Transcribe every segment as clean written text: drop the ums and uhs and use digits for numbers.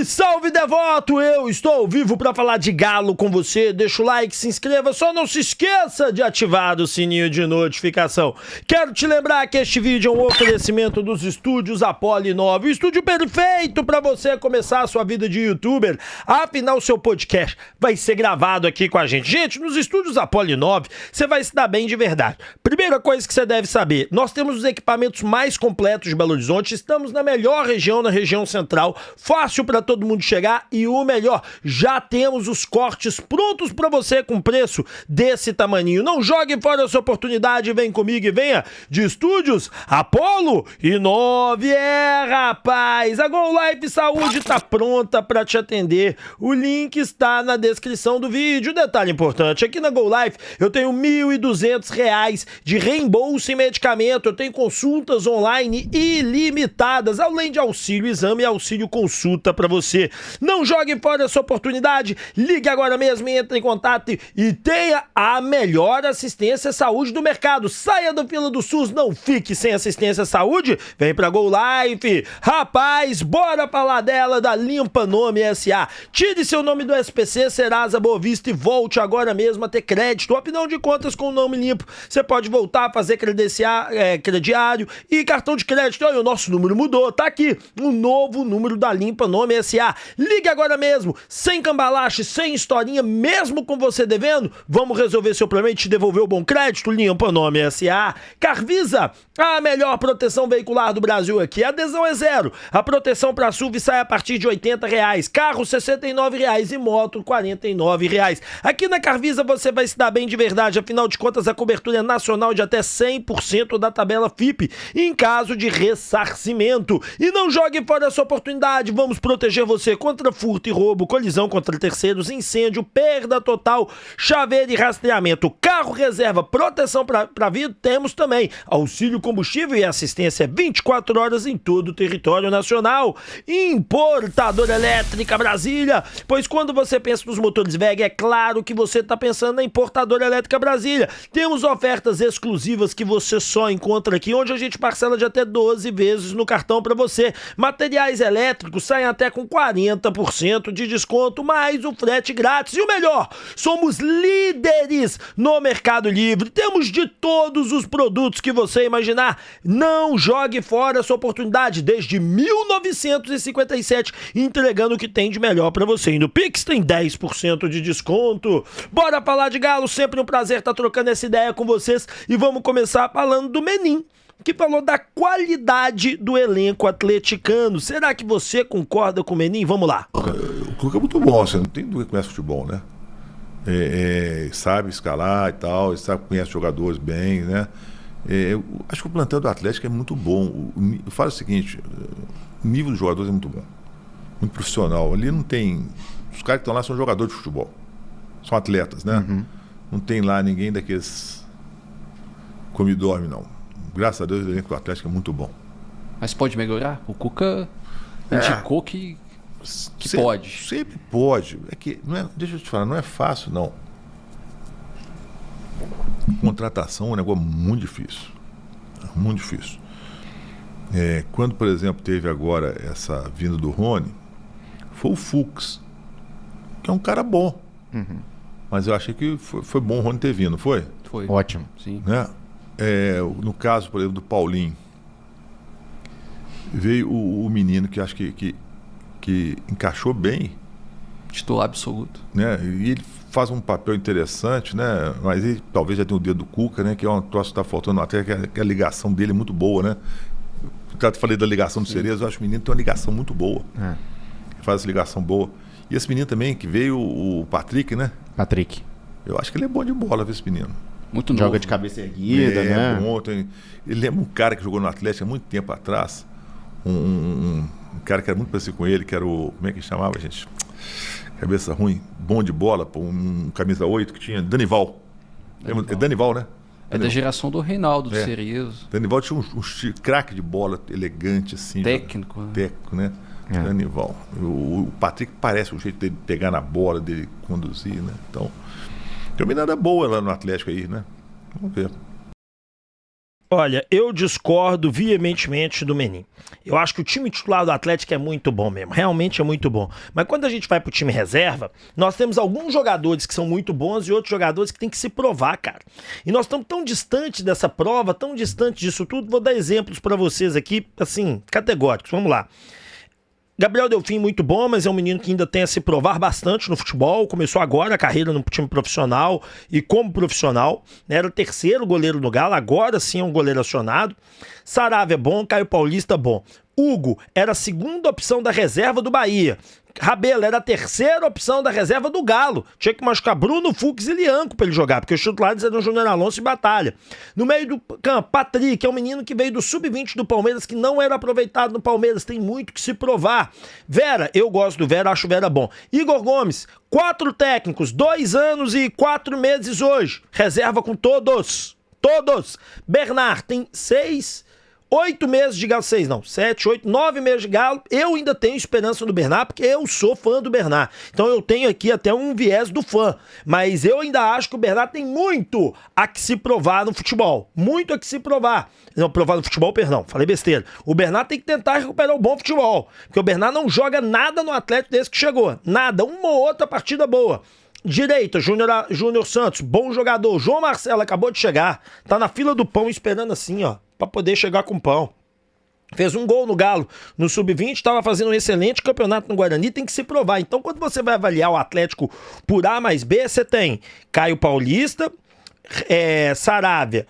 Salve, salve, devoto! Eu estou ao vivo para falar de Galo com você. Deixa o like, se inscreva, só não se esqueça de ativar o sininho de notificação. Quero te lembrar que este vídeo é um oferecimento dos estúdios Apollo 9, o estúdio perfeito para você começar a sua vida de youtuber. Afinal, seu podcast vai ser gravado aqui com a gente. Gente, nos estúdios Apollo 9, você vai se dar bem de verdade. Primeira coisa que você deve saber, nós temos os equipamentos mais completos de Belo Horizonte, estamos na melhor região, na região central, fácil para todo mundo chegar e o melhor, já temos os cortes prontos para você com preço desse tamaninho. Não jogue fora essa oportunidade, vem comigo e venha de estúdios Apollo 9, rapaz, a Go Life Saúde tá pronta para te atender, o link está na descrição do vídeo. Detalhe importante, aqui na Go Life eu tenho R$ 1.200 de reembolso em medicamento, eu tenho consultas online ilimitadas, além de auxílio exame e auxílio consulta para você. Não jogue fora essa oportunidade, ligue agora mesmo e entre em contato e tenha a melhor assistência saúde do mercado. Saia da fila do SUS, não fique sem assistência saúde, vem pra Go Life. Rapaz, bora falar dela, da Limpa Nome SA. Tire seu nome do SPC, Serasa Boa Vista e volte agora mesmo a ter crédito. Afinal de contas, com o nome limpo, você pode voltar a fazer crediário e cartão de crédito. Olha, o nosso número mudou, tá aqui, um novo número da Limpa Nome SA. Ligue agora mesmo, sem cambalache, sem historinha, mesmo com você devendo, vamos resolver seu problema e te devolver o bom crédito. Limpa Nome SA. Carvisa, a melhor proteção veicular do Brasil aqui. A adesão é zero. A proteção para SUV sai a partir de R$ 80, carro R$ 69 e moto R$ 49. Aqui na Carvisa você vai se dar bem de verdade, afinal de contas a cobertura é nacional de até 100% da tabela FIPE em caso de ressarcimento. E não jogue fora essa oportunidade, vamos proteger você contra furto e roubo, colisão contra terceiros, incêndio, perda total, chaveiro e rastreamento, carro reserva, proteção para vida, temos também auxílio combustível e assistência 24 horas em todo o território nacional. Importadora Elétrica Brasília, pois quando você pensa nos motores VEG, é claro que você está pensando na Importadora Elétrica Brasília. Temos ofertas exclusivas que você só encontra aqui, onde a gente parcela de até 12 vezes no cartão para você. Materiais elétricos saem até com 40% de desconto, mais o frete grátis. E o melhor, somos líderes no Mercado Livre. Temos de todos os produtos que você imaginar. Não jogue fora essa oportunidade. Desde 1957, entregando o que tem de melhor para você. E no Pix tem 10% de desconto. Bora falar de Galo, sempre um prazer estar trocando essa ideia com vocês. E vamos começar falando do Menin, que falou da qualidade do elenco atleticano. Será que você concorda com o Menin? Vamos lá. O Cuca é muito bom, você não tem dúvida que conhece futebol, né? Sabe escalar e tal, sabe que conhece jogadores bem, né? Eu acho que o plantel do Atlético é muito bom. Eu falo o seguinte, o nível dos jogadores é muito bom, muito profissional. Ali não tem... Os caras que estão lá são jogadores de futebol, são atletas, né? Uhum. Não tem lá ninguém daqueles come e dorme, não. Graças a Deus o elenco do Atlético é muito bom. Mas pode melhorar? O Cuca indicou que pode. Sempre pode. É que, deixa eu te falar, não é fácil, não. Contratação é um negócio muito difícil. Muito difícil. Quando, por exemplo, teve agora essa vinda do Rony, foi o Fux, que é um cara bom. Uhum. Mas eu achei que foi bom o Rony ter vindo, não foi? Foi. Ótimo, sim. Né? No caso, por exemplo, do Paulinho, veio o menino que acho que encaixou bem. Titular absoluto. Né? E ele faz um papel interessante, né? Mas ele talvez já tenha o dedo do Cuca, né? Que é um troço que está faltando até, que a ligação dele é muito boa, né? Eu falei da ligação do Cerezo, eu acho que o menino tem uma ligação muito boa. Faz essa ligação boa. E esse menino também, que veio, o Patrick, né? Patrick. Eu acho que ele é bom de bola, esse menino. Muito novo. Joga de cabeça erguida, né? Bom, ele lembra um cara que jogou no Atlético há muito tempo atrás. Um cara que era muito parecido com ele, que era o... Como é que chamava, gente? Cabeça ruim, bom de bola, um camisa 8 que tinha, Danival. É Danival, né? É da geração do Reinaldo, do Cerezo. Danival tinha um craque de bola elegante, assim. Técnico. Técnico, né? Danival. O Patrick parece o jeito dele pegar na bola, dele conduzir, né? Então, tem uma mirada boa lá no Atlético aí, né? Vamos ver. Olha, eu discordo veementemente do Menin. Eu acho que o time titular do Atlético é muito bom mesmo, realmente é muito bom. Mas quando a gente vai pro time reserva, nós temos alguns jogadores que são muito bons e outros jogadores que tem que se provar, cara. E nós estamos tão distantes dessa prova, tão distantes disso tudo, vou dar exemplos pra vocês aqui, assim, categóricos, vamos lá. Gabriel Delfim muito bom, mas é um menino que ainda tem a se provar bastante no futebol, começou agora a carreira no time profissional e como profissional, né? Era o terceiro goleiro do Galo, agora sim é um goleiro acionado. Saravia é bom, Caio Paulista bom. Hugo era a segunda opção da reserva do Bahia. Rabelo era a terceira opção da reserva do Galo. Tinha que machucar Bruno, Fux e Lianco pra ele jogar, porque os titulares eram Júnior Alonso e Batalha. No meio do campo, Patrick, é um menino que veio do sub-20 do Palmeiras, que não era aproveitado no Palmeiras, tem muito que se provar. Vera, eu gosto do Vera, acho o Vera bom. Igor Gomes, 4 técnicos, 2 anos e 4 meses hoje. Reserva com todos. Todos. Bernard tem 8 meses de Galo, 6 não, 7, 8, 9 meses de Galo. Eu ainda tenho esperança no Bernard, porque eu sou fã do Bernard. Então eu tenho aqui até um viés do fã. Mas eu ainda acho que o Bernard tem muito a que se provar no futebol. Muito a que se provar. Não, provar no futebol, perdão, falei besteira. O Bernard tem que tentar recuperar o bom futebol. Porque o Bernard não joga nada no Atlético desde que chegou. Nada, uma ou outra partida boa. Direita, Júnior Santos, bom jogador. João Marcelo acabou de chegar. Tá na fila do pão esperando assim, ó, pra poder chegar com pão. Fez um gol no Galo no Sub-20, estava fazendo um excelente campeonato no Guarani, tem que se provar. Então, quando você vai avaliar o Atlético por A mais B, você tem Caio Paulista, Saravia,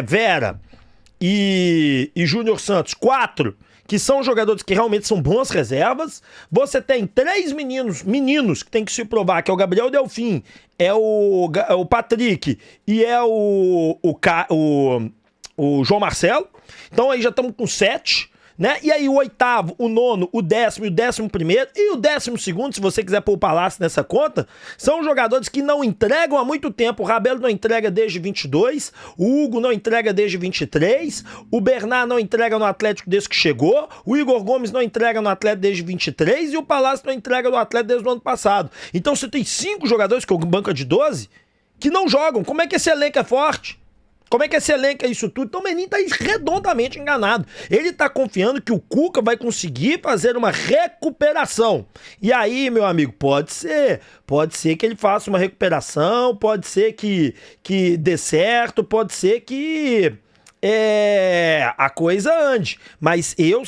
Vera e Júnior Santos, 4, que são jogadores que realmente são boas reservas. Você tem 3 meninos que tem que se provar, que é o Gabriel Delfim, é o Patrick e é o João Marcelo. Então aí já estamos com 7, né? E aí o 8º, o 9º, o 10º e o 11º e o 12º, se você quiser pôr o Palácio nessa conta, são jogadores que não entregam há muito tempo. O Rabelo não entrega desde 22, o Hugo não entrega desde 23, o Bernard não entrega no Atlético desde que chegou, o Igor Gomes não entrega no Atlético desde 23 e o Palácio não entrega no Atlético desde o ano passado. Então você tem 5 jogadores, que é o banco de 12, que não jogam. Como é que esse elenco é forte? Como é que esse elenco é isso tudo? Então o Menin tá redondamente enganado. Ele tá confiando que o Cuca vai conseguir fazer uma recuperação. E aí, meu amigo, pode ser que ele faça uma recuperação, pode ser que dê certo, pode ser que a coisa ande. Mas eu,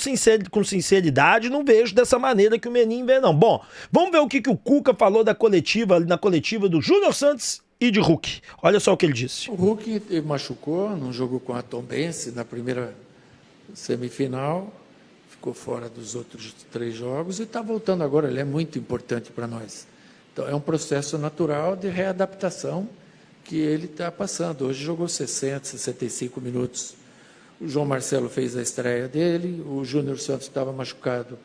com sinceridade, não vejo dessa maneira que o Menin vê, não. Bom, vamos ver o que o Cuca falou na coletiva do Júnior Santos e de Hulk. Olha só o que ele disse. O Hulk machucou num jogo com a Tombense na primeira semifinal, ficou fora dos outros 3 jogos e está voltando agora. Ele é muito importante para nós. Então é um processo natural de readaptação que ele está passando. Hoje jogou 60, 65 minutos. O João Marcelo fez a estreia dele, o Júnior Santos estava machucado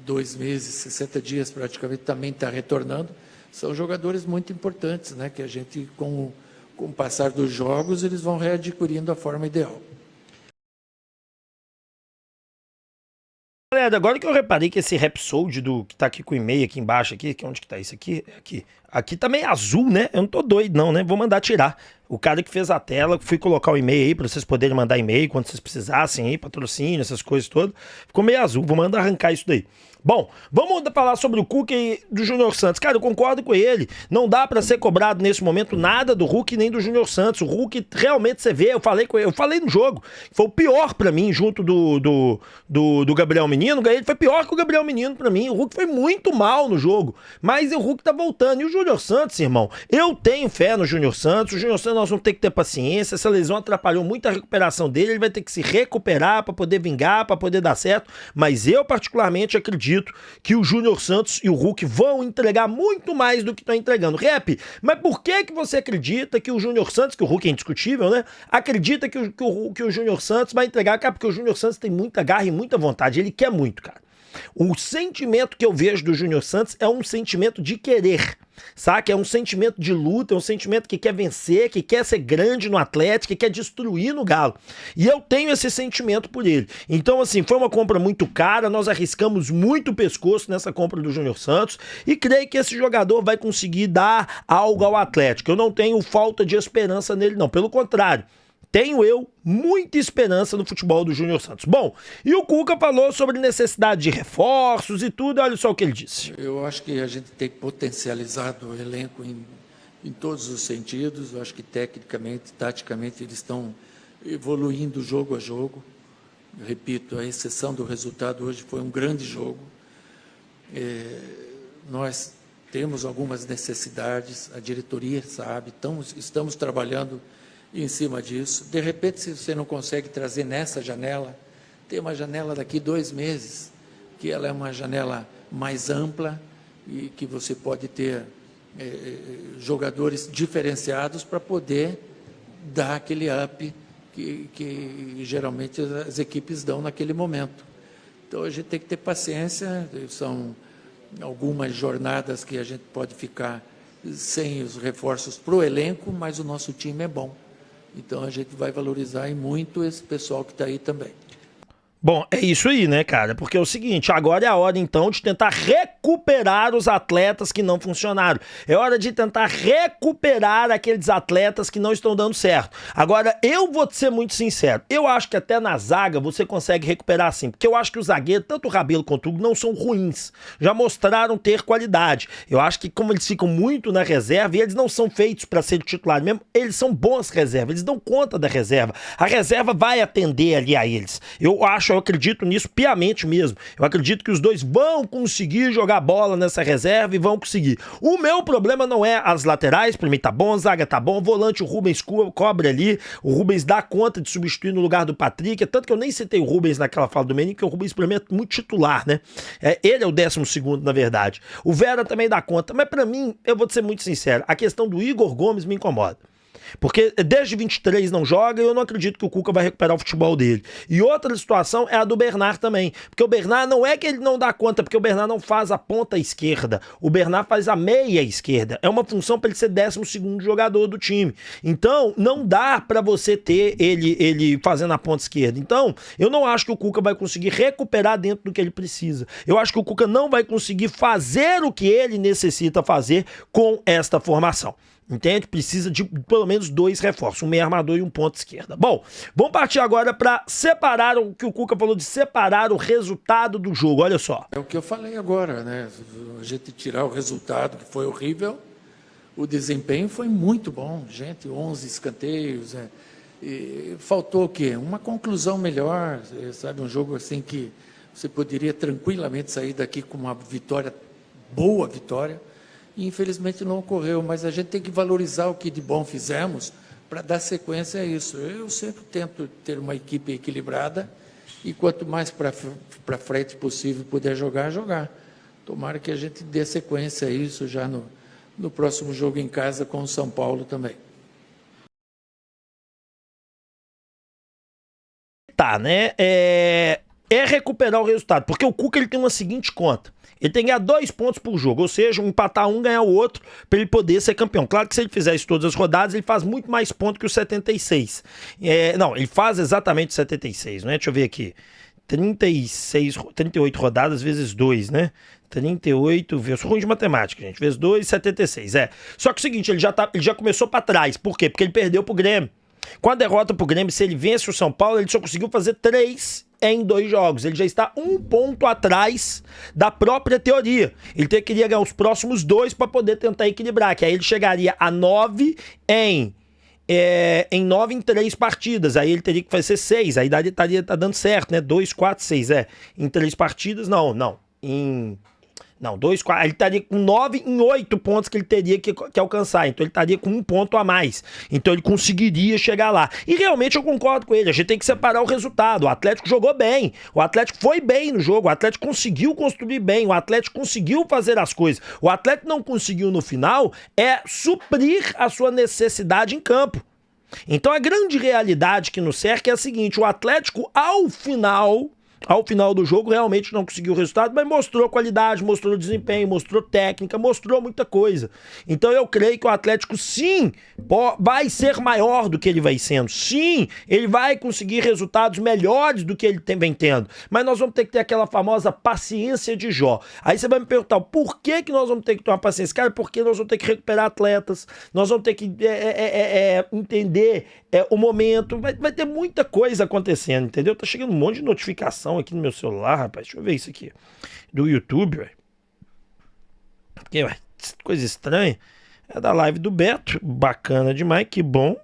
2 meses, 60 dias praticamente, também está retornando. São jogadores muito importantes, né? Que a gente, com o passar dos jogos, eles vão readquirindo a forma ideal. Galera, agora que eu reparei que esse Rhapsody que tá aqui com o e-mail aqui embaixo, aqui, onde que tá isso aqui? Aqui tá meio azul, né? Eu não tô doido não, né? Vou mandar tirar. O cara que fez a tela, fui colocar o e-mail aí pra vocês poderem mandar e-mail quando vocês precisassem aí, patrocínio, essas coisas todas. Ficou meio azul, vou mandar arrancar isso daí. Bom, vamos falar sobre o Cuca e do Júnior Santos. Cara, eu concordo com ele. Não dá pra ser cobrado nesse momento nada do Hulk nem do Júnior Santos. O Hulk, realmente, você vê, eu falei no jogo, foi o pior pra mim, junto do Gabriel Menino. Ele foi pior que o Gabriel Menino pra mim. O Hulk foi muito mal no jogo, mas o Hulk tá voltando. E o Júnior Santos, irmão, eu tenho fé no Júnior Santos. O Júnior Santos, nós vamos ter que ter paciência. Essa lesão atrapalhou muito a recuperação dele. Ele vai ter que se recuperar pra poder vingar, pra poder dar certo. Mas eu, particularmente, acredito que o Júnior Santos e o Hulk vão entregar muito mais do que estão entregando. Rap, mas por que você acredita que o Júnior Santos, que o Hulk é indiscutível, né? Acredita que o Júnior Santos vai entregar? Cara, porque o Júnior Santos tem muita garra e muita vontade. Ele quer muito, cara. O sentimento que eu vejo do Júnior Santos é um sentimento de querer. saca? É um sentimento de luta, é um sentimento que quer vencer, que quer ser grande no Atlético, que quer destruir no Galo. E eu tenho esse sentimento por ele. Então, assim, foi uma compra muito cara, nós arriscamos muito o pescoço nessa compra do Júnior Santos e creio que esse jogador vai conseguir dar algo ao Atlético. Eu não tenho falta de esperança nele, não. Pelo contrário, tenho eu muita esperança no futebol do Júnior Santos. Bom, e o Cuca falou sobre necessidade de reforços e tudo, olha só o que ele disse. Eu acho que a gente tem potencializado o elenco em todos os sentidos. Eu acho que tecnicamente, taticamente, eles estão evoluindo jogo a jogo. Eu repito, a exceção do resultado hoje foi um grande jogo. Nós temos algumas necessidades, a diretoria sabe, estamos trabalhando em cima disso. De repente, se você não consegue trazer nessa janela, tem uma janela daqui 2 meses, que ela é uma janela mais ampla e que você pode ter jogadores diferenciados para poder dar aquele up que geralmente as equipes dão naquele momento. Então, a gente tem que ter paciência, são algumas jornadas que a gente pode ficar sem os reforços para o elenco, mas o nosso time é bom. Então, a gente vai valorizar muito esse pessoal que está aí também. Bom, é isso aí, né, cara? Porque é o seguinte, agora é a hora, então, de tentar recuperar os atletas que não funcionaram. É hora de tentar recuperar aqueles atletas que não estão dando certo. Agora, eu vou ser muito sincero, eu acho que até na zaga você consegue recuperar sim, porque eu acho que os zagueiros, tanto o Rabelo quanto o Hugo, não são ruins. Já mostraram ter qualidade. Eu acho que como eles ficam muito na reserva, e eles não são feitos para ser titular mesmo, eles são bons reservas, eles dão conta da reserva. A reserva vai atender ali a eles. Eu acredito nisso piamente mesmo. Eu acredito que os dois vão conseguir jogar bola nessa reserva e vão conseguir. O meu problema não é as laterais, pra mim tá bom, a zaga tá bom, o volante o Rubens cobre ali, o Rubens dá conta de substituir no lugar do Patrick, tanto que eu nem citei o Rubens naquela fala do Menin, porque o Rubens pra mim é muito titular, né? Ele é o 12º, na verdade. O Vera também dá conta, mas pra mim, eu vou ser muito sincero, a questão do Igor Gomes me incomoda. Porque desde 23 não joga e eu não acredito que o Cuca vai recuperar o futebol dele. E outra situação é a do Bernard também. Porque o Bernard não é que ele não dá conta, porque o Bernard não faz a ponta esquerda. O Bernard faz a meia esquerda. É uma função para ele ser 12º jogador do time. Então, não dá para você ter ele fazendo a ponta esquerda. Então, eu não acho que o Cuca vai conseguir recuperar dentro do que ele precisa. Eu acho que o Cuca não vai conseguir fazer o que ele necessita fazer com esta formação. Entende? Precisa de pelo menos 2 reforços, um meio armador e um ponta esquerda. Bom, vamos partir agora para separar o que o Cuca falou de separar o resultado do jogo. Olha só. É o que eu falei agora, né? A gente tirar o resultado, que foi horrível, o desempenho foi muito bom. Gente, 11 escanteios. E faltou o quê? Uma conclusão melhor, sabe? Um jogo assim que você poderia tranquilamente sair daqui com uma vitória, boa vitória. E, infelizmente, não ocorreu, mas a gente tem que valorizar o que de bom fizemos para dar sequência a isso. Eu sempre tento ter uma equipe equilibrada e quanto mais para frente possível puder jogar. Tomara que a gente dê sequência a isso já no próximo jogo em casa com o São Paulo também. Tá, né? É recuperar o resultado, porque o Cuca ele tem uma seguinte conta. Ele tem que ganhar 2 pontos por jogo, ou seja, empatar um, ganhar o outro, para ele poder ser campeão. Claro que se ele fizer isso todas as rodadas, ele faz muito mais pontos que o 76. Não, ele faz exatamente 76, né? Deixa eu ver aqui. 38 rodadas vezes 2, né? 38, eu sou ruim de matemática, gente. Vezes 2, 76, Só que é o seguinte, ele já começou para trás. Por quê? Porque ele perdeu pro Grêmio. Com a derrota pro Grêmio, se ele vence o São Paulo, ele só conseguiu fazer 3 em 2 jogos. Ele já está 1 ponto atrás da própria teoria. Ele queria ganhar os próximos 2 para poder tentar equilibrar, que aí ele chegaria a 9 em 3 partidas. Aí ele teria que fazer 6. Aí estaria dando certo, né? 2, 4, 6. Em 3 partidas, não. Não, 2, 4, ele estaria com 9 em 8 pontos que ele teria que alcançar, então ele estaria com 1 ponto a mais, então ele conseguiria chegar lá, e realmente eu concordo com ele, a gente tem que separar o resultado, o Atlético jogou bem, o Atlético foi bem no jogo, o Atlético conseguiu construir bem, o Atlético conseguiu fazer as coisas, o Atlético não conseguiu no final, suprir a sua necessidade em campo. Então a grande realidade que nos cerca é a seguinte, o Atlético ao final Ao final do jogo, realmente não conseguiu o resultado, mas mostrou qualidade, mostrou desempenho, mostrou técnica, mostrou muita coisa. Então eu creio que o Atlético, sim, vai ser maior do que ele vai sendo. Sim, ele vai conseguir resultados melhores do que ele vem tendo. Mas nós vamos ter que ter aquela famosa paciência de Jó. Aí você vai me perguntar, por que nós vamos ter que ter uma paciência? Cara, porque nós vamos ter que recuperar atletas, nós vamos ter que entender o momento, vai ter muita coisa acontecendo, entendeu? Tá chegando um monte de notificação aqui no meu celular, rapaz. Deixa eu ver isso aqui. Do YouTube, velho. Porque, ué, coisa estranha. É da live do Beto. Bacana demais, que bom.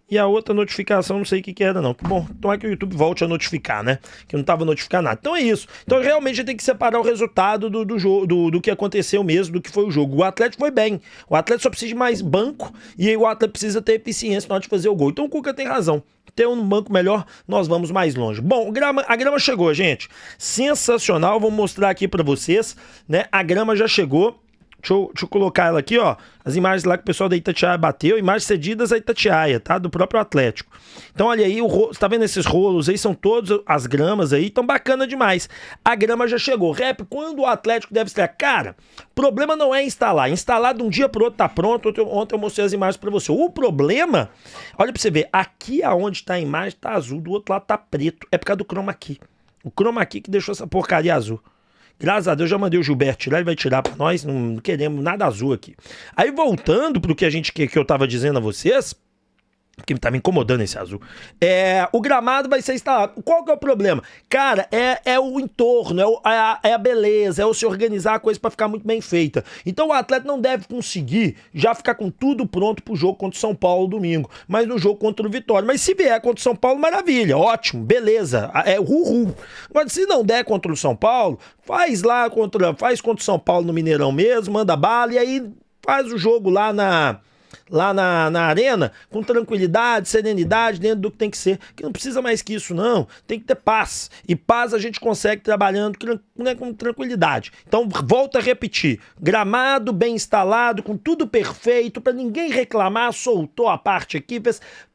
E a outra notificação, não sei o que era, não. Que bom, então é que o YouTube volte a notificar, né? Que não tava notificando nada. Então é isso. Então realmente a gente tem que separar o resultado do jogo, do que aconteceu mesmo, do que foi o jogo. O Atlético foi bem. O Atlético só precisa de mais banco e aí o Atlético precisa ter eficiência na hora de fazer o gol. Então o Cuca tem razão. Ter um banco melhor, nós vamos mais longe. Bom, a grama chegou, gente. Sensacional. Vou mostrar aqui pra vocês, né? A grama já chegou. Deixa eu colocar ela aqui, ó. As imagens lá que o pessoal da Itatiaia bateu, imagens cedidas à Itatiaia, tá? Do próprio Atlético. Então, olha aí, você tá vendo esses rolos aí? São todas as gramas aí, tão bacana demais. A grama já chegou. Rap, quando o Atlético deve estrear? Cara, o problema não é instalar. Instalar de um dia pro outro tá pronto. Ontem eu mostrei as imagens pra você. O problema, olha pra você ver, aqui aonde tá a imagem tá azul, do outro lado tá preto. É por causa do chroma key. O chroma key que deixou essa porcaria azul. Graças a Deus, já mandei o Gilberto tirar, ele vai tirar pra nós, não queremos nada azul aqui. Aí voltando pro que eu tava dizendo a vocês, que tá me incomodando esse azul, o gramado vai ser instalado. Qual que é o problema? Cara, é o entorno, é a beleza, é o se organizar a coisa pra ficar muito bem feita. Então o atleta não deve conseguir já ficar com tudo pronto pro jogo contra o São Paulo domingo, mas no jogo contra o Vitória. Mas se vier contra o São Paulo, maravilha, ótimo, beleza, uhul. Mas se não der contra o São Paulo, faz contra o São Paulo no Mineirão mesmo, manda bala e aí faz o jogo lá na arena, com tranquilidade, serenidade, dentro do que tem que ser. Que não precisa mais que isso, não. Tem que ter paz. E paz a gente consegue trabalhando com tranquilidade. Então, volto a repetir. Gramado bem instalado, com tudo perfeito, para ninguém reclamar, soltou a parte aqui,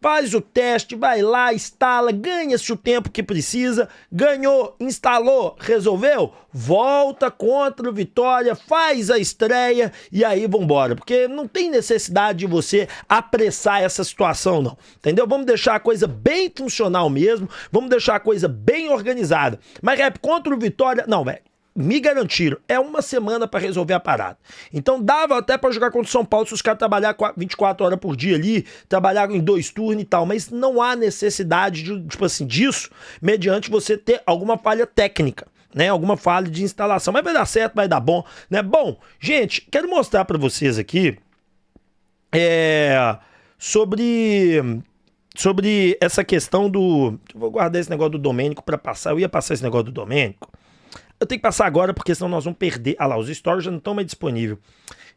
faz o teste, vai lá, instala, ganha-se o tempo que precisa, ganhou, instalou, resolveu, volta contra o Vitória, faz a estreia e aí vambora. Porque não tem necessidade de você apressar essa situação, não. Entendeu? Vamos deixar a coisa bem funcional mesmo, vamos deixar a coisa bem organizada. Mas, contra o Vitória, não, velho. Me garantiram, é uma semana pra resolver a parada. Então dava até pra jogar contra o São Paulo se os caras trabalharem 24 horas por dia ali, trabalhar em 2 turnos e tal, mas não há necessidade disso, mediante você ter alguma falha técnica, né? Alguma falha de instalação, mas vai dar certo, vai dar bom, né? Bom, gente, quero mostrar pra vocês aqui sobre essa questão do... Eu vou guardar esse negócio do Domênico pra passar, eu ia passar esse negócio do Domênico. Eu tenho que passar agora, porque senão nós vamos perder... Ah lá, os stories já não estão mais disponíveis.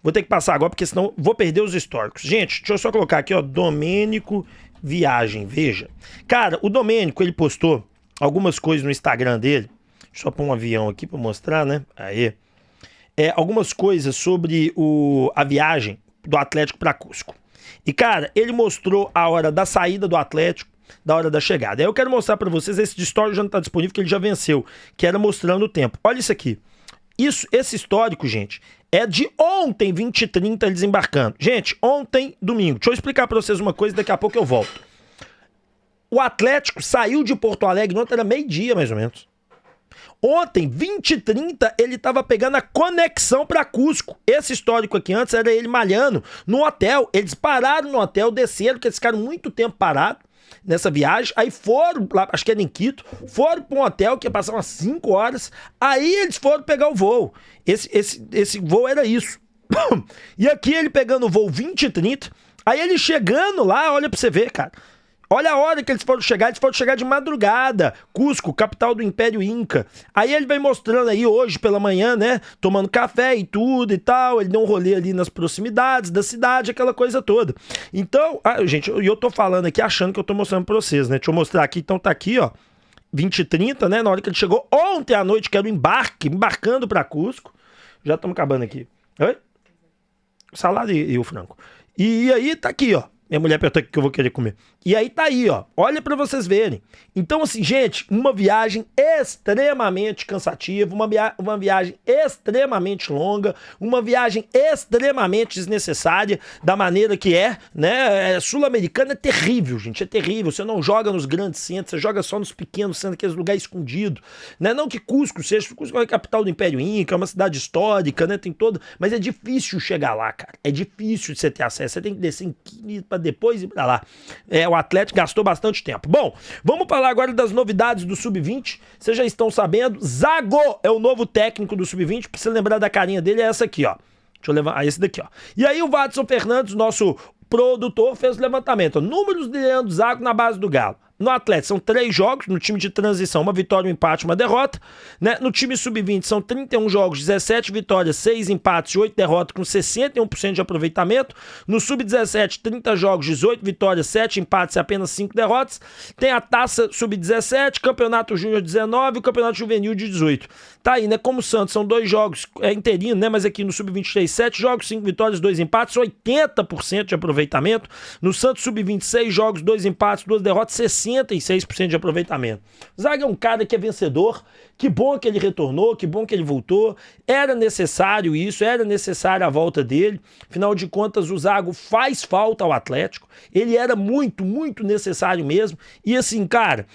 Vou ter que passar agora, porque senão vou perder os históricos. Gente, deixa eu só colocar aqui, ó, Domênico Viagem, veja. Cara, o Domênico, ele postou algumas coisas no Instagram dele. Deixa eu só pôr um avião aqui pra mostrar, né? Aí. Algumas coisas sobre a viagem do Atlético pra Cusco. E, cara, ele mostrou a hora da saída do Atlético, da hora da chegada. Aí eu quero mostrar pra vocês, esse de histórico já não tá disponível, que ele já venceu, que era mostrando o tempo. Olha isso aqui. Esse histórico, gente, é de ontem, 20h30, ele desembarcando. Gente, ontem, domingo. Deixa eu explicar pra vocês uma coisa, daqui a pouco eu volto. O Atlético saiu de Porto Alegre, ontem era meio-dia, mais ou menos. Ontem, 20h30, ele tava pegando a conexão pra Cusco. Esse histórico aqui antes era ele malhando no hotel. Eles pararam no hotel, desceram, porque eles ficaram muito tempo parados nessa viagem. Aí foram, lá, acho que era em Quito, foram pra um hotel que ia passar umas 5 horas. Aí eles foram pegar o voo. Esse voo era isso. E aqui ele pegando o voo 20h30. Aí ele chegando lá, olha pra você ver, cara. Olha a hora que eles foram chegar de madrugada. Cusco, capital do Império Inca. Aí ele vem mostrando aí hoje pela manhã, né? Tomando café e tudo e tal. Ele deu um rolê ali nas proximidades da cidade, aquela coisa toda. Então, gente, eu tô falando aqui achando que eu tô mostrando pra vocês, né? Deixa eu mostrar aqui. Então tá aqui, ó. 20h30, né? Na hora que ele chegou ontem à noite, que era o embarcando pra Cusco. Já estamos acabando aqui. Oi? Salada e o frango. E aí tá aqui, ó. Minha mulher perguntou o que eu vou querer comer. E aí tá aí, ó. Olha pra vocês verem. Então, assim, gente, uma viagem extremamente cansativa, uma viagem extremamente longa, uma viagem extremamente desnecessária, da maneira que é, né? Sul-Americana é terrível, gente, é terrível. Você não joga nos grandes centros, você joga só nos pequenos centros, aqueles lugares escondidos, né? Não que Cusco seja, Cusco é a capital do Império Inca, é uma cidade histórica, né? Tem toda, mas é difícil chegar lá, cara. É difícil de você ter acesso, você tem que descer em Quito pra depois ir pra lá. O Atlético gastou bastante tempo. Bom, vamos falar agora das novidades do Sub-20. Vocês já estão sabendo, Zago é o novo técnico do Sub-20. Pra você lembrar da carinha dele, é essa aqui, ó. Deixa eu levar esse daqui, ó. E aí o Watson Fernandes, nosso produtor, fez o levantamento. Números de Leandro Zago na base do Galo. No Atlético são 3 jogos, no time de transição, 1 vitória, 1 empate, 1 derrota. Né? No time sub-20 são 31 jogos, 17 vitórias, 6 empates e 8 derrotas, com 61% de aproveitamento. No sub-17, 30 jogos, 18 vitórias, 7 empates e apenas 5 derrotas. Tem a taça sub-17, campeonato júnior 19 e o campeonato juvenil de 18. Tá aí, né? Como o Santos, são 2 jogos, interino, né? Mas aqui no sub-23, 7 jogos, 5 vitórias, 2 empates, 80% de aproveitamento. No Santos sub-20, 6 jogos, 2 empates, 2 derrotas, 66% de aproveitamento. Zaga é um cara que é vencedor, que bom que ele retornou, que bom que ele voltou, era necessário isso, era necessária a volta dele, afinal de contas o Zago faz falta ao Atlético, ele era muito, muito necessário mesmo, e assim, cara,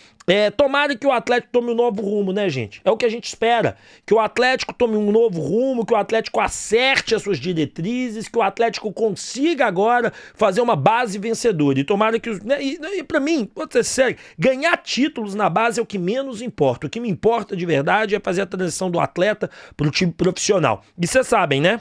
tomara que o Atlético tome um novo rumo, né, gente? É o que a gente espera, que o Atlético tome um novo rumo, que o Atlético acerte as suas diretrizes, que o Atlético consiga agora fazer uma base vencedora, e tomara que e pra mim, vou ser sério, ganhar títulos na base é o que menos importa, o que me importa de verdade é fazer a transição do atleta pro time profissional, e vocês sabem, né?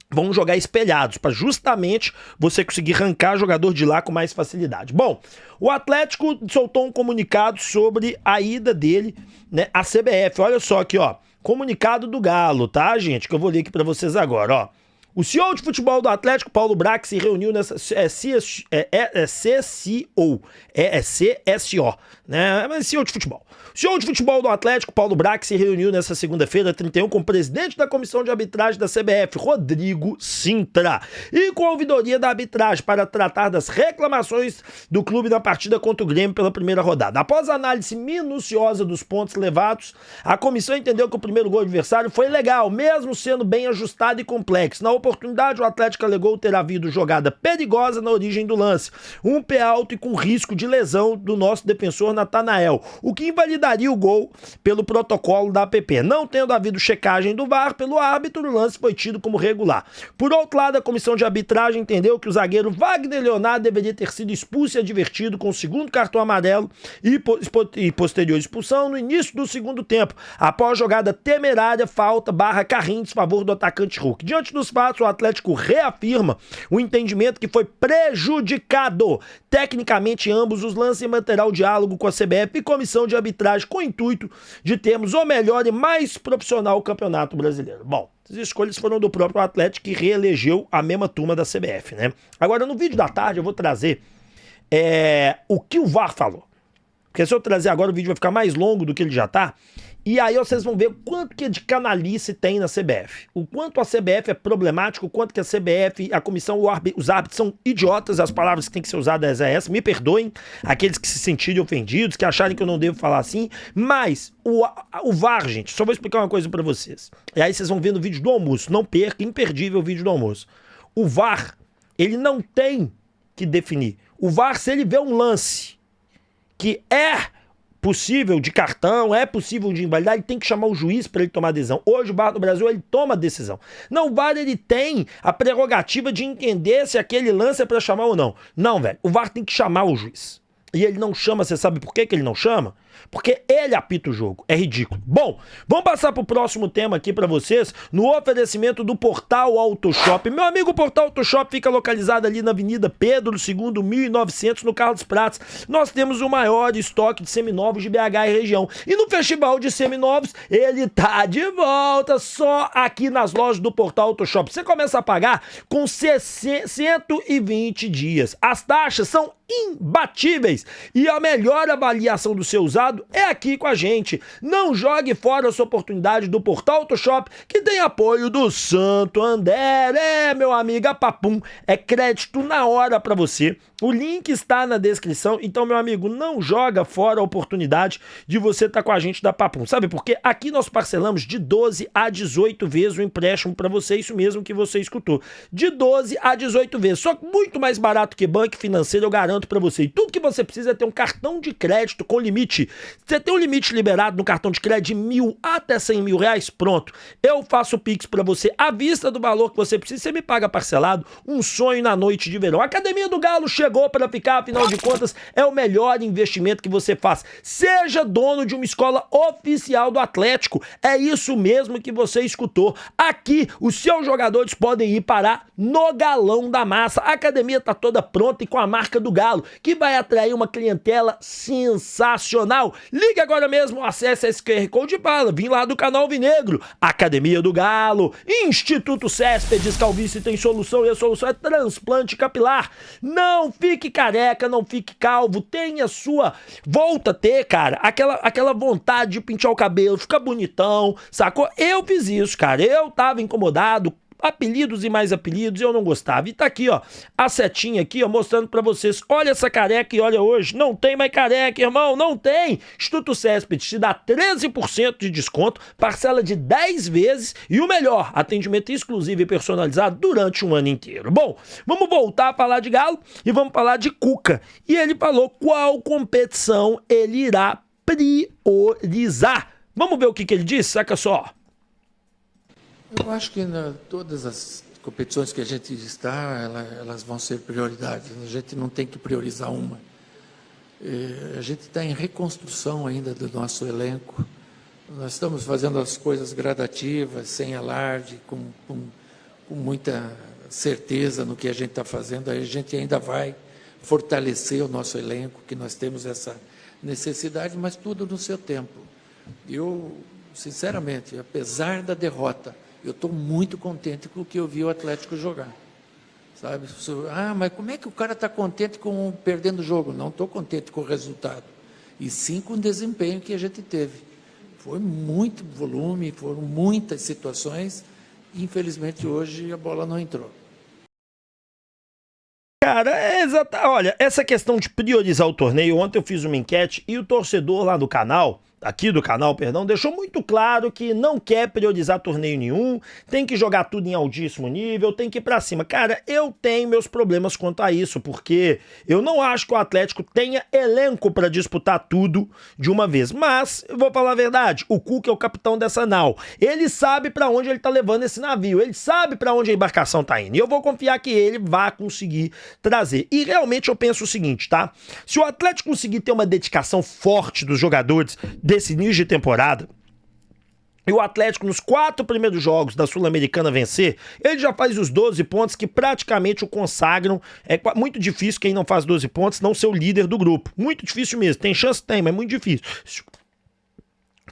Vão jogar espelhados, para justamente você conseguir arrancar jogador de lá com mais facilidade. Bom, o Atlético soltou um comunicado sobre a ida dele, né, à CBF. Olha só aqui, ó, comunicado do Galo, tá, gente? Que eu vou ler aqui para vocês agora, ó. O CEO de futebol do Atlético, Paulo Brax, se reuniu nessa... CSO, né? Mas CEO de futebol. O CEO de futebol do Atlético, Paulo Brax, se reuniu nessa segunda-feira, 31, com o presidente da comissão de arbitragem da CBF, Rodrigo Sintra, e com a ouvidoria da arbitragem para tratar das reclamações do clube na partida contra o Grêmio pela primeira rodada. Após a análise minuciosa dos pontos levados, a comissão entendeu que o primeiro gol adversário foi legal, mesmo sendo bem ajustado e complexo. Na oportunidade, o Atlético alegou ter havido jogada perigosa na origem do lance, um pé alto e com risco de lesão do nosso defensor Natanael, o que invalidaria o gol pelo protocolo da APP. Não tendo havido checagem do VAR pelo árbitro, o lance foi tido como regular. Por outro lado, a comissão de arbitragem entendeu que o zagueiro Wagner Leonardo deveria ter sido expulso e advertido com o segundo cartão amarelo e posterior expulsão no início do segundo tempo, após jogada temerária, falta / carrinho em favor do atacante Hulk. Diante dos fatos, o Atlético reafirma o entendimento que foi prejudicado tecnicamente ambos os lances e manterá o diálogo com a CBF e comissão de arbitragem com o intuito de termos o melhor e mais profissional campeonato brasileiro. Bom, as escolhas foram do próprio Atlético, que reelegeu a mesma turma da CBF, né? Agora, no vídeo da tarde, eu vou trazer o que o VAR falou. Porque se eu trazer agora, o vídeo vai ficar mais longo do que ele já tá. E aí vocês vão ver o quanto que de canalice tem na CBF. O quanto a CBF é problemático, o quanto que a CBF, a comissão, os árbitros são idiotas, as palavras que têm que ser usadas é essa. Me perdoem aqueles que se sentirem ofendidos, que acharem que eu não devo falar assim. Mas o VAR, gente, só vou explicar uma coisa pra vocês. E aí vocês vão ver no vídeo do almoço. Não perca, imperdível o vídeo do almoço. O VAR, ele não tem que definir. O VAR, se ele vê um lance que é possível de cartão, é possível de invalidar, ele tem que chamar o juiz para ele tomar a decisão. Hoje o VAR no Brasil, ele toma a decisão. Não, o VAR, ele tem a prerrogativa de entender se aquele lance é para chamar ou não. Não, velho, o VAR tem que chamar o juiz. E ele não chama, você sabe por que ele não chama? Porque ele apita o jogo. É ridículo. Bom, vamos passar pro próximo tema aqui pra vocês, no oferecimento do Portal Autoshop. Meu amigo, o Portal Autoshop fica localizado ali na Avenida Pedro II, 1900, no Carlos Prates. Nós temos o maior estoque de seminovos de BH e região. E no Festival de Seminovos, ele tá de volta só aqui nas lojas do Portal Autoshop. Você começa a pagar com 120 dias. As taxas são imbatíveis e a melhor avaliação do seu usado ativado é aqui com a gente. Não jogue fora essa oportunidade do Portal AutoShop, que tem apoio do Santander. Meu amigo, a Papum é crédito na hora para você. O link está na descrição. Então, meu amigo, não joga fora a oportunidade de você estar com a gente da Papum. Sabe por quê? Aqui nós parcelamos de 12 a 18 vezes o empréstimo para você, isso mesmo que você escutou. De 12 a 18 vezes. Só que muito mais barato que banco financeiro, eu garanto para você. E tudo que você precisa é ter um cartão de crédito com limite. Você tem um limite liberado no cartão de crédito de 1.000 até 100 mil reais, pronto. Eu faço o Pix para você à vista do valor que você precisa. Você me paga parcelado, um sonho na noite de verão. A Academia do Galo chegou para ficar, afinal de contas, é o melhor investimento que você faz. Seja dono de uma escola oficial do Atlético. É isso mesmo que você escutou. Aqui, os seus jogadores podem ir parar no Galão da Massa. A academia está toda pronta e com a marca do Galo, que vai atrair uma clientela sensacional. Ligue agora mesmo, acesse esse QR Code e fala, vim lá do canal Alvinegro. Academia do Galo, Instituto Céspedes Calvície tem solução e a solução é transplante capilar. Não fique careca, não fique calvo, tenha sua... Volta a ter, cara, aquela vontade de pintar o cabelo, ficar bonitão, sacou? Eu fiz isso, cara, eu tava incomodado, apelidos e mais apelidos, eu não gostava. E tá aqui, ó, a setinha aqui, ó, mostrando pra vocês. Olha essa careca e olha hoje. Não tem mais careca, irmão, não tem. Instituto Céspedes te dá 13% de desconto, parcela de 10 vezes e o melhor, atendimento exclusivo e personalizado durante um ano inteiro. Bom, vamos voltar a falar de Galo e vamos falar de Cuca. E ele falou qual competição ele irá priorizar. Vamos ver o que ele disse? Saca só. Eu acho que todas as competições que a gente está, elas vão ser prioridades. A gente não tem que priorizar uma. A gente está em reconstrução ainda do nosso elenco. Nós estamos fazendo as coisas gradativas, sem alarde, com muita certeza no que a gente está fazendo. A gente ainda vai fortalecer o nosso elenco, que nós temos essa necessidade, mas tudo no seu tempo. Eu, sinceramente, apesar da derrota, eu estou muito contente com o que eu vi o Atlético jogar. Sabe? Mas como é que o cara está contente com perdendo o jogo? Não estou contente com o resultado. E sim com o desempenho que a gente teve. Foi muito volume, foram muitas situações. E, infelizmente, hoje a bola não entrou. Cara, olha, essa questão de priorizar o torneio, ontem eu fiz uma enquete e o torcedor lá do canal, aqui do canal, perdão, deixou muito claro que não quer priorizar torneio nenhum, tem que jogar tudo em altíssimo nível, tem que ir pra cima. Cara, eu tenho meus problemas quanto a isso, porque eu não acho que o Atlético tenha elenco pra disputar tudo de uma vez. Mas, eu vou falar a verdade, o Cuca é o capitão dessa nau. Ele sabe pra onde ele tá levando esse navio, ele sabe pra onde a embarcação tá indo. E eu vou confiar que ele vai conseguir trazer. E realmente eu penso o seguinte, tá? Se o Atlético conseguir ter uma dedicação forte dos jogadores desse início de temporada, e o Atlético nos 4 primeiros jogos da Sul-Americana vencer, ele já faz os 12 pontos que praticamente o consagram. É muito difícil quem não faz 12 pontos não ser o líder do grupo. Muito difícil mesmo. Tem chance? Tem, mas é muito difícil.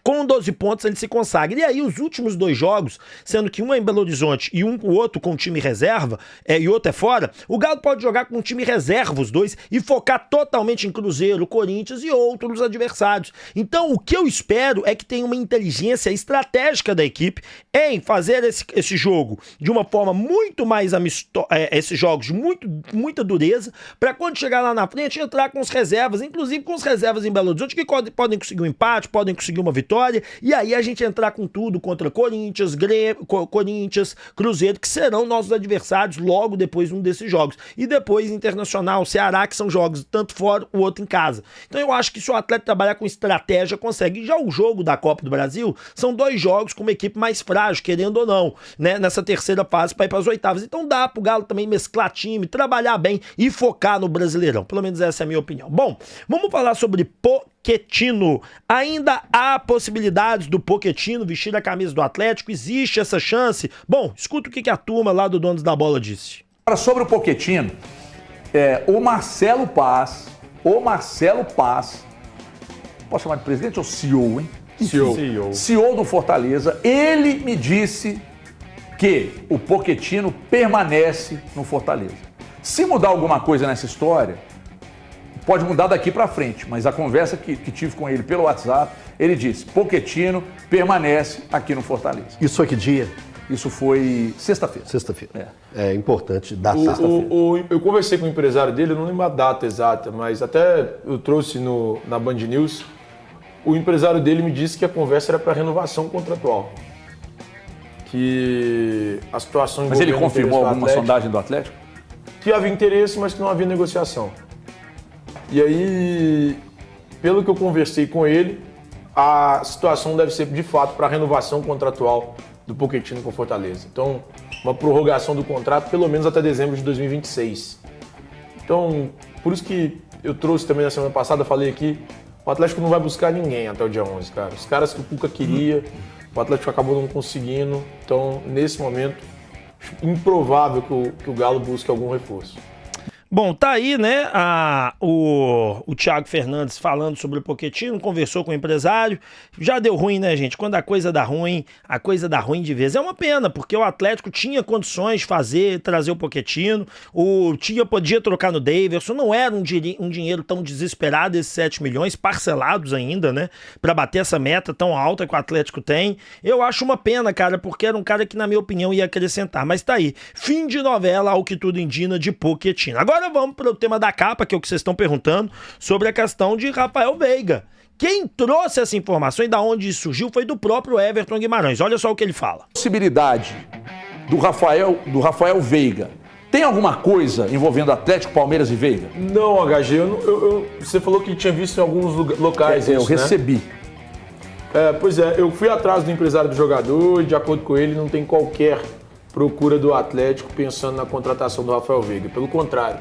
Com 12 pontos ele se consagra. E aí os últimos 2 jogos, sendo que um é em Belo Horizonte e o outro com time reserva, e outro é fora, o Galo pode jogar com um time reserva os dois e focar totalmente em Cruzeiro, Corinthians e outros adversários. Então o que eu espero é que tenha uma inteligência estratégica da equipe em fazer esse jogo de uma forma muito mais amistosa, esses jogos de muita dureza, para quando chegar lá na frente entrar com os reservas, inclusive com os reservas em Belo Horizonte, que podem conseguir um empate, podem conseguir uma vitória, e aí a gente entrar com tudo contra Corinthians, Corinthians, Cruzeiro, que serão nossos adversários logo depois de um desses jogos. E depois Internacional, Ceará, que são jogos tanto fora, o outro em casa. Então eu acho que se o Atlético trabalhar com estratégia, consegue. Já o jogo da Copa do Brasil, são 2 jogos com uma equipe mais frágil, querendo ou não, né, nessa terceira fase para ir para as oitavas. Então dá pro Galo também mesclar time, trabalhar bem e focar no Brasileirão. Pelo menos essa é a minha opinião. Bom, vamos falar sobre Pochettino. Ainda há possibilidades do Pochettino vestir a camisa do Atlético? Existe essa chance? Bom, escuta o que a turma lá do Donos da Bola disse. Agora, sobre o Pochettino, o Marcelo Paz, posso chamar de presidente ou CEO, hein? CEO do Fortaleza, ele me disse que o Pochettino permanece no Fortaleza. Se mudar alguma coisa nessa história, pode mudar daqui para frente, mas a conversa que tive com ele pelo WhatsApp, ele disse, Pochettino permanece aqui no Fortaleza. Isso foi que dia? Isso foi sexta-feira. Sexta-feira. É importante dar sexta-feira. Eu conversei com o empresário dele, eu não lembro a data exata, mas até eu trouxe na Band News, o empresário dele me disse que a conversa era para renovação contratual. Que a situação... Mas ele confirmou alguma sondagem do Atlético? Que havia interesse, mas que não havia negociação. E aí, pelo que eu conversei com ele, a situação deve ser de fato para renovação contratual do Pochettino com Fortaleza. Então, uma prorrogação do contrato pelo menos até dezembro de 2026. Então, por isso que eu trouxe também na semana passada, falei aqui, o Atlético não vai buscar ninguém até o dia 11, cara. Os caras que o Cuca queria, o Atlético acabou não conseguindo. Então, nesse momento, improvável que o Galo busque algum reforço. Bom, tá aí, né, o Thiago Fernandes falando sobre o Pochettino, conversou com o empresário, já deu ruim, né, gente? Quando a coisa dá ruim de vez. É uma pena, porque o Atlético tinha condições de trazer o Pochettino, podia trocar no Daverson, não era um dinheiro tão desesperado, esses 7 milhões, parcelados ainda, né, pra bater essa meta tão alta que o Atlético tem. Eu acho uma pena, cara, porque era um cara que, na minha opinião, ia acrescentar. Mas tá aí, fim de novela, ao que tudo indica, de Pochettino. Agora vamos para o tema da capa, que é o que vocês estão perguntando, sobre a questão de Rafael Veiga. Quem trouxe essa informação e da onde isso surgiu foi do próprio Everton Guimarães. Olha só o que ele fala. Possibilidade do Rafael Veiga. Tem alguma coisa envolvendo Atlético, Palmeiras e Veiga? Não, HG, você falou que tinha visto em alguns locais Eu isso, né? recebi. Pois é, eu fui atrás do empresário do jogador e, de acordo com ele, não tem qualquer procura do Atlético pensando na contratação do Rafael Veiga. Pelo contrário,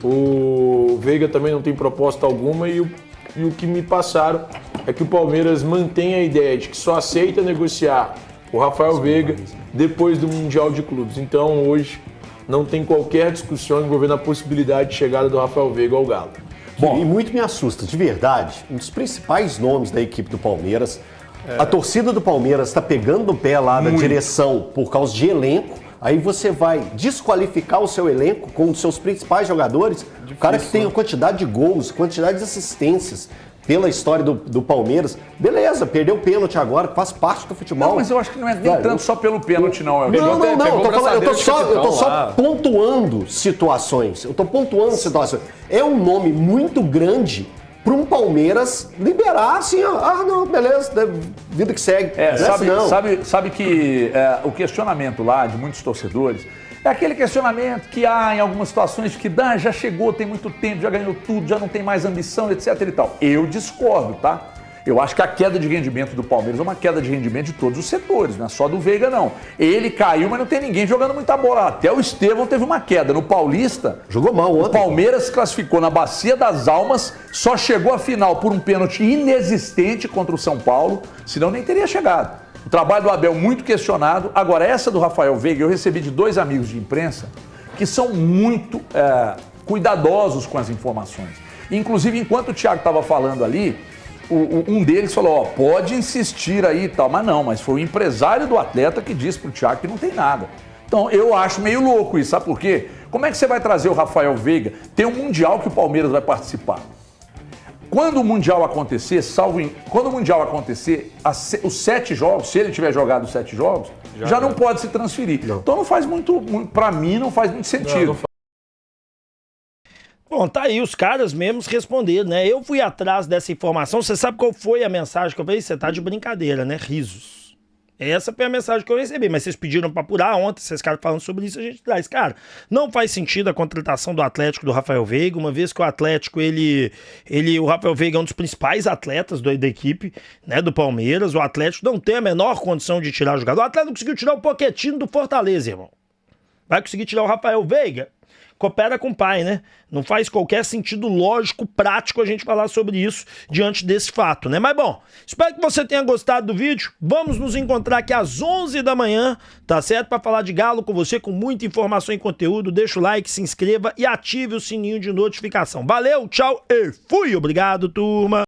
o Veiga também não tem proposta alguma e o que me passaram é que o Palmeiras mantém a ideia de que só aceita negociar o Rafael Veiga depois do Mundial de Clubes. Então, hoje, não tem qualquer discussão envolvendo a possibilidade de chegada do Rafael Veiga ao Galo. Bom, e muito me assusta, de verdade, um dos principais nomes da equipe do Palmeiras. A torcida do Palmeiras está pegando no pé lá da direção por causa de elenco. Aí você vai desqualificar o seu elenco com os seus principais jogadores. Difícil, o cara que tem a quantidade de gols, quantidade de assistências pela história do Palmeiras. Beleza, perdeu o pênalti agora, faz parte do futebol. Não, mas eu acho que não é nem tanto só pelo pênalti, não. Não, eu tô só pontuando situações. É um nome muito grande para um Palmeiras liberar assim, não, beleza, vida que segue. Sabe que o questionamento lá de muitos torcedores é aquele questionamento que há em algumas situações que já chegou, tem muito tempo, já ganhou tudo, já não tem mais ambição, etc e tal. Eu discordo, tá? Eu acho que a queda de rendimento do Palmeiras é uma queda de rendimento de todos os setores, não é só do Veiga, não. Ele caiu, mas não tem ninguém jogando muita bola. Até o Estevão teve uma queda. No Paulista, jogou mal ontem. O Palmeiras se classificou na Bacia das Almas, só chegou à final por um pênalti inexistente contra o São Paulo, senão nem teria chegado. O trabalho do Abel muito questionado. Agora, essa do Rafael Veiga, eu recebi de 2 amigos de imprensa que são muito cuidadosos com as informações. Inclusive, enquanto o Thiago estava falando ali, um deles falou, pode insistir aí e tal, mas foi o empresário do atleta que disse pro Thiago que não tem nada. Então, eu acho meio louco isso, sabe por quê? Como é que você vai trazer o Rafael Veiga? Tem um Mundial que o Palmeiras vai participar. Quando o Mundial acontecer, os 7 jogos, se ele tiver jogado os 7 jogos, já não pode se transferir. Não. Então não faz muito, pra mim, não faz muito sentido. Bom, tá aí, os caras mesmos responderam, né? Eu fui atrás dessa informação, você sabe qual foi a mensagem que eu falei? Você tá de brincadeira, né? Risos. Essa foi a mensagem que eu recebi, mas vocês pediram pra apurar ontem, vocês ficaram falando sobre isso, a gente traz. Cara, não faz sentido a contratação do Atlético do Rafael Veiga, uma vez que o Atlético, o Rafael Veiga é um dos principais atletas da equipe, né, do Palmeiras. O Atlético não tem a menor condição de tirar o jogador. O Atlético não conseguiu tirar o Pochettino do Fortaleza, irmão. Vai conseguir tirar o Rafael Veiga? Coopera com o pai, né? Não faz qualquer sentido lógico, prático a gente falar sobre isso diante desse fato, né? Mas bom, espero que você tenha gostado do vídeo. Vamos nos encontrar aqui às 11 da manhã, tá certo? Para falar de Galo com você, com muita informação e conteúdo. Deixa o like, se inscreva e ative o sininho de notificação. Valeu, tchau e fui! Obrigado, turma!